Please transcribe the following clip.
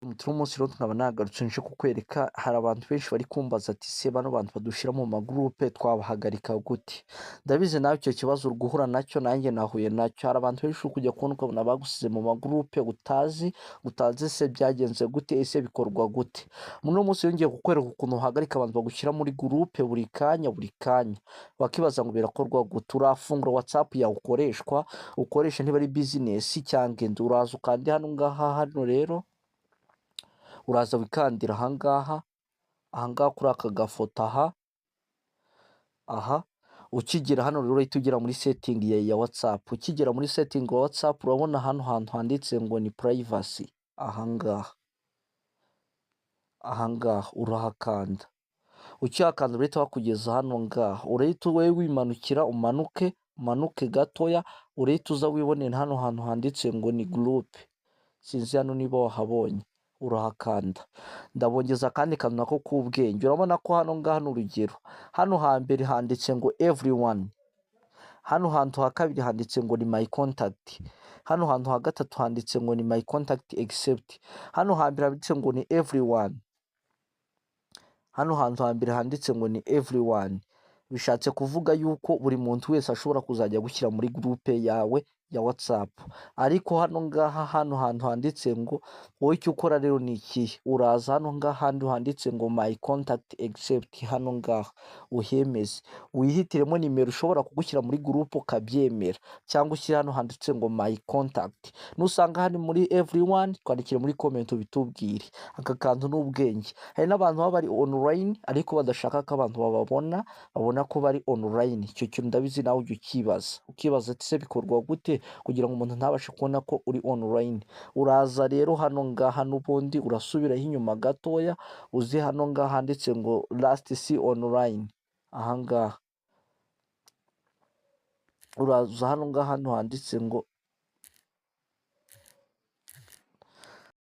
Umunsi rero nkaba nagarutse nje kukwereka hari abantu benshi bari kumbaza ati se bano bantu badushira mu magroupe twabahagarika gute? Ndabizi nawe icyo kibazo uri guhura nacyo nanjye nahuye nacyo. Hari abantu benshi uri kujya kubona ukabona bagusize mu magroupe utazi se byagenze gute, ese bikorwa gute? Muno munsi yongeye kukwereka ukuntu uhagarika abantu bagushyira muri groupe buri kanya. Wakibaza ngo birakorwa gute? Urafungura WhatsApp yawe ukoresha niba ari business cyangwa indi, uraza ukandi hano ngaha hano rero uraza wikandira ahangaha kuri aka gafoto aha ukigera hano rero uhita ugera muri setting ya WhatsApp. Ukigera muri setting ya WhatsApp urabona hano hantu handitse ngo ni privacy. Ahangaha urahakanda. Ukihakanda urahita wakugeza hano ngaha, urahita wowe wimanukira umanuke gatoya, urahita uza wibonera hano hantu handitse ngo ni group. Sinzi hano niba wahabonye, urahakanda. Ndabongeza kandi kantu nako k'ubwenge, urabona ko hano ngaha n'urugero, hano hambere handitse ngo everyone, hano hantu ha kabiri handitse ngo ni my contact, hano hantu ha gatatu handitse ngo ni my contact except, hano hambere handitse ngo ni everyone, hano hantu hambere handitse ngo ni everyone. Bishatse kuvuga yuko buri muntu wese ashobora kuzajya gushyira muri groupe yawe ya WhatsApp. Ariko hano ngaha hano hantu handitse ngo wowe icyo ukora rero ni iki, uraza hano ngaha handi handitse ngo my contact except, hano ngaha uhemeze wihitiremo nimero ushobora kugushyira muri groupe ukabyemera, cyangwa ushyira hano handitse ngo my contact. Nusanga hano muri everyone twandikire muri comment bitubwire. Aka kantu n'ubwenge. Hari n'abantu baba bari online ariko badashaka ko abantu babona ko bari online. Icyo kintu ndabizi nawe ujye ukibaza ati se bikorwa gute kugira ngo umuntu ntabashe kubona ko uri online? Uraza rero hano ngaha n'ubundi urasubiraho inyuma gatoya, uzi hano ngaha handitse ngo last see online. Ahangaha uraza hano ngaha hano handitse ngo